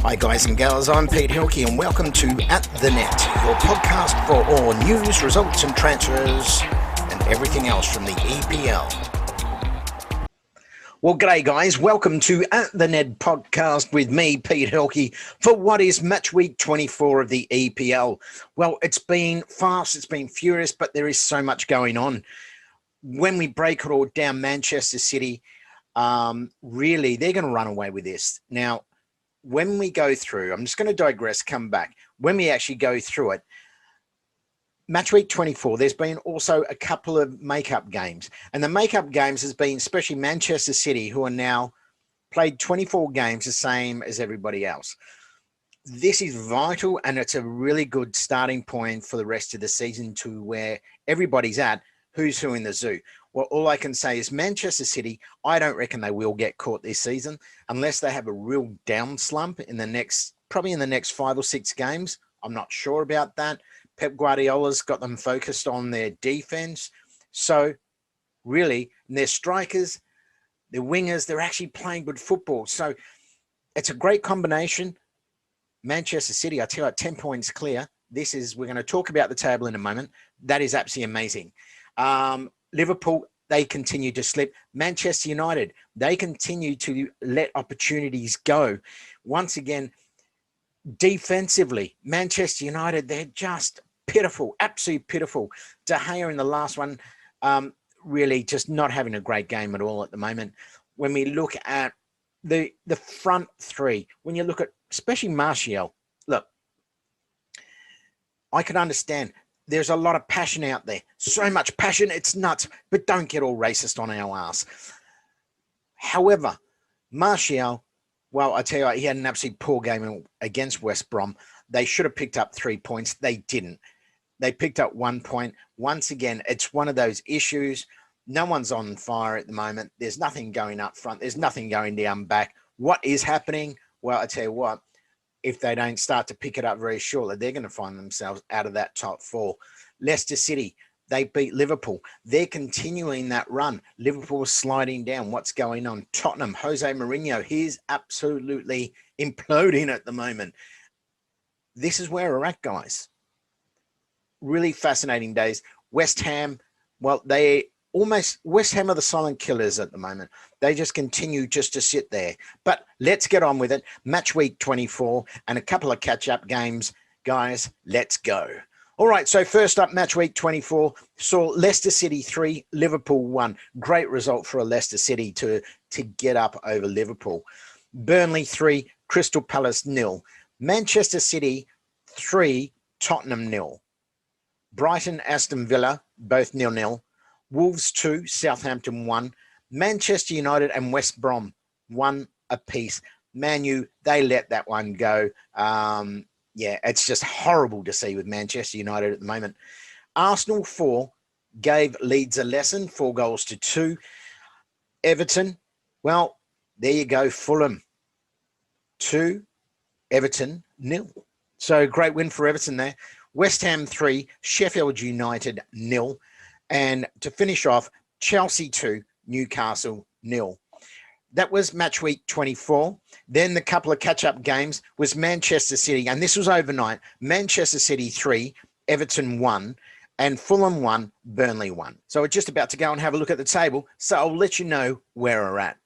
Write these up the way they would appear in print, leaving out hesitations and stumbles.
Hi guys and gals, I'm Pete Hilke and welcome to At The Net, your podcast for all news, results and transfers and everything else from the EPL. Well, g'day guys, welcome to At The Net podcast with me, Pete Hilke, for what is match week 24 of the EPL. Well, it's been fast, it's been furious, but there is so much going on. When we break it all down, Manchester City, really, they're going to run away with this. Now, when we go through, I'm just going to digress, come back. When we actually go through it, match week 24, there's been also a couple of make-up games. And the make-up games has been especially Manchester City, who are now played 24 games, the same as everybody else. This is vital, and it's a really good starting point for the rest of the season to where everybody's at, who's who in the zoo. Well, all I can say is Manchester City, I don't reckon they will get caught this season unless they have a real down slump in the next, probably in the next 5 or 6 games. I'm not sure about that. Pep Guardiola's got them focused on their defense. So really, their strikers, their wingers, they're actually playing good football. So it's a great combination. Manchester City, I tell you what, 10 points clear. We're going to talk about the table in a moment. That is absolutely amazing. Liverpool, they continue to slip. Manchester United, they continue to let opportunities go. Once again, defensively, Manchester United, they're just pitiful, absolutely pitiful. De Gea in the last one, really just not having a great game at all at the moment. When we look at the front three, when you look at especially Martial, look, I can understand. There's a lot of passion out there. So much passion, it's nuts. But don't get all racist on our ass. However, Martial, well, I tell you what, he had an absolutely poor game against West Brom. They should have picked up 3 points. They didn't. They picked up 1 point. Once again, it's one of those issues. No one's on fire at the moment. There's nothing going up front. There's nothing going down back. What is happening? Well, I tell you what, if they don't start to pick it up very shortly, they're going to find themselves out of that top 4. Leicester City, they beat Liverpool. They're continuing that run. Liverpool is sliding down. What's going on? Tottenham, Jose Mourinho, he's absolutely imploding at the moment. This is where we're at, guys. Really fascinating days. West Ham, well, West Ham are the silent killers at the moment. They just continue just to sit there. But let's get on with it. Match week 24 and a couple of catch-up games. Guys, let's go. All right, so first up, match week 24, saw Leicester City 3, Liverpool 1. Great result for a Leicester City to get up over Liverpool. Burnley 3, Crystal Palace 0. Manchester City 3, Tottenham 0. Brighton, Aston Villa, both 0-0. Wolves 2, Southampton 1. Manchester United and West Brom 1 apiece. Man U, they let that one go. Yeah, it's just horrible to see with Manchester United at the moment. Arsenal 4 gave Leeds a lesson, 4-2. Everton, well, there you go. Fulham 2, Everton 0. So great win for Everton there. West Ham 3, Sheffield United 0. And to finish off, Chelsea 2, Newcastle 0. That was match week 24. Then the couple of catch-up games was Manchester City, and this was overnight. Manchester City 3, Everton 1, and Fulham 1, Burnley 1. So we're just about to go and have a look at the table, so I'll let you know where we're at.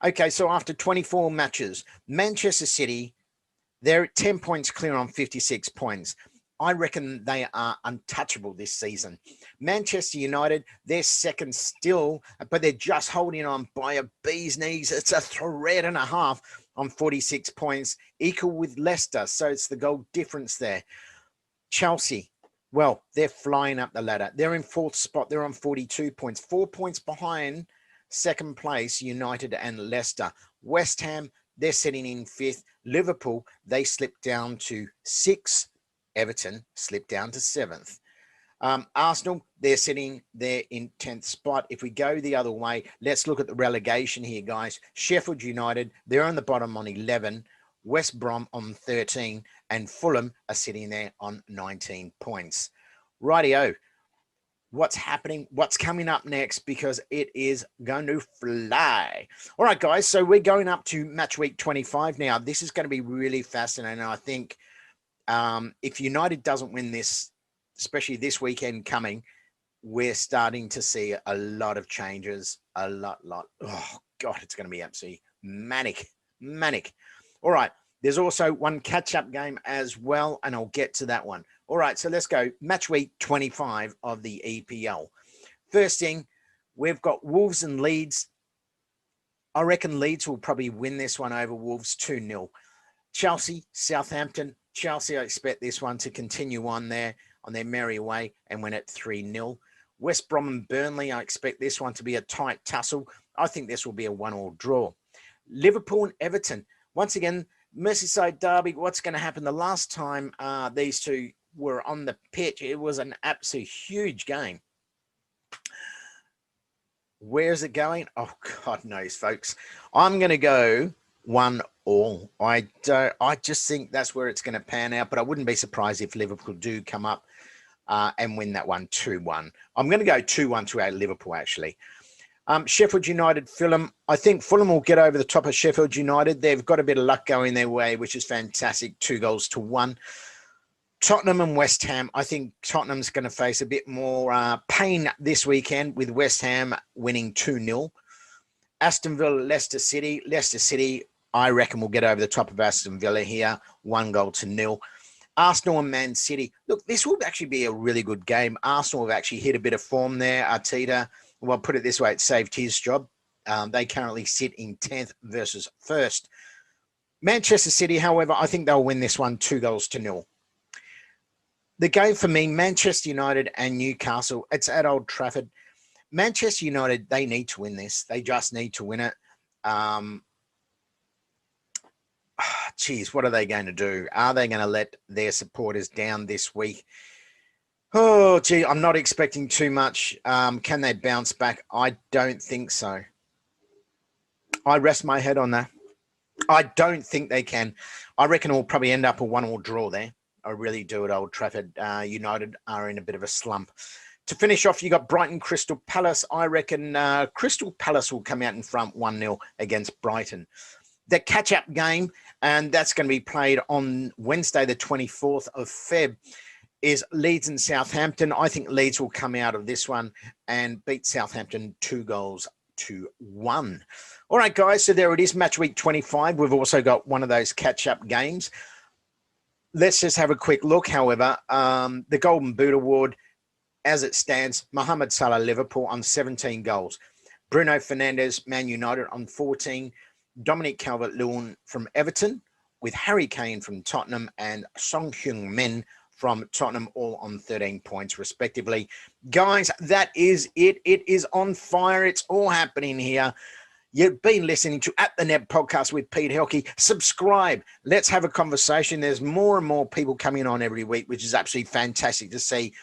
Okay, so after 24 matches, Manchester City, they're 10 points clear on 56 points. I reckon they are untouchable this season. Manchester United, they're second still, but they're just holding on by a bee's knees. It's a thread and a half on 46 points, equal with Leicester. So it's the goal difference there. Chelsea, well, they're flying up the ladder. They're in 4th spot. They're on 42 points, 4 points behind second place, United and Leicester. West Ham, they're sitting in 5th. Liverpool, they slipped down to 6th. Everton slipped down to 7th. Arsenal, they're sitting there in 10th spot. If we go the other way, let's look at the relegation here, guys. Sheffield United, they're on the bottom on 11. West Brom on 13. And Fulham are sitting there on 19 points. Rightio. what's happening, what's coming up next, because it is going to fly. All right, guys. So we're going up to match week 25 now. This is going to be really fascinating. I think if United doesn't win this, especially this weekend coming, we're starting to see a lot of changes. A lot. Oh, God, it's going to be absolutely manic. All right. There's also one catch-up game as well, and I'll get to that one. All right, so let's go. Match week 25 of the EPL. First thing, we've got Wolves and Leeds. I reckon Leeds will probably win this one over Wolves 2-0. Chelsea, Southampton. Chelsea, I expect this one to continue on their merry way and win it 3-0. West Brom and Burnley, I expect this one to be a tight tussle. I think this will be a 1-1 draw. Liverpool and Everton. Once again, Merseyside derby, what's going to happen? The last time these two were on the pitch, it was an absolute huge game. Where's it going? Oh, God knows, folks. I'm going to go 1-1. I just think that's where it's going to pan out, but I wouldn't be surprised if Liverpool do come up and win that one 2-1. I'm going to go 2-1 to Liverpool, actually. Sheffield United, Fulham. I think Fulham will get over the top of Sheffield United. They've got a bit of luck going their way, which is fantastic. 2-1. Tottenham and West Ham. I think Tottenham's going to face a bit more pain this weekend with West Ham winning 2-0. Aston Villa, Leicester City. Leicester City, I reckon, will get over the top of Aston Villa here. 1-0. Arsenal and Man City. Look, this will actually be a really good game. Arsenal have actually hit a bit of form there. Arteta, well, put it this way, it saved his job. They currently sit in 10th versus 1st. Manchester City, however, I think they'll win this one 2-0. The game for me, Manchester United and Newcastle, it's at Old Trafford. Manchester United, they need to win this. They just need to win it. Geez, what are they going to do? Are they going to let their supporters down this week? Oh, gee, I'm not expecting too much. Can they bounce back? I don't think so. I rest my head on that. I don't think they can. I reckon it'll probably end up a 1-1 draw there. I really do at Old Trafford. United are in a bit of a slump. To finish off, you got Brighton, Crystal Palace. I reckon Crystal Palace will come out in front 1-0 against Brighton. The catch-up game, and that's going to be played on Wednesday, the 24th of Feb, is Leeds and Southampton. I think Leeds will come out of this one and beat Southampton 2-1. All right, guys, so there it is, match week 25. We've also got one of those catch-up games. Let's just have a quick look, however. The Golden Boot Award, as it stands, Mohamed Salah, Liverpool, on 17 goals. Bruno Fernandes, Man United, on 14. Dominic Calvert-Lewin from Everton, with Harry Kane from Tottenham and Son Heung-min from Tottenham, all on 13 points, respectively. Guys, that is it. It is on fire. It's all happening here. You've been listening to At the Net Podcast with Pete Helke. Subscribe. Let's have a conversation. There's more and more people coming on every week, which is absolutely fantastic to see.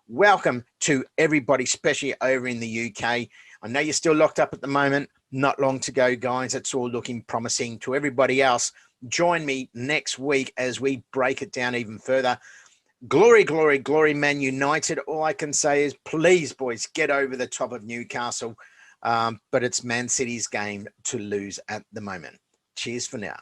Welcome to everybody, especially over in the UK. I know you're still locked up at the moment. Not long to go, guys. It's all looking promising. To everybody else, join me next week as we break it down even further. Glory, glory, glory, Man United. All I can say is, please, boys, get over the top of Newcastle. But it's Man City's game to lose at the moment. Cheers for now.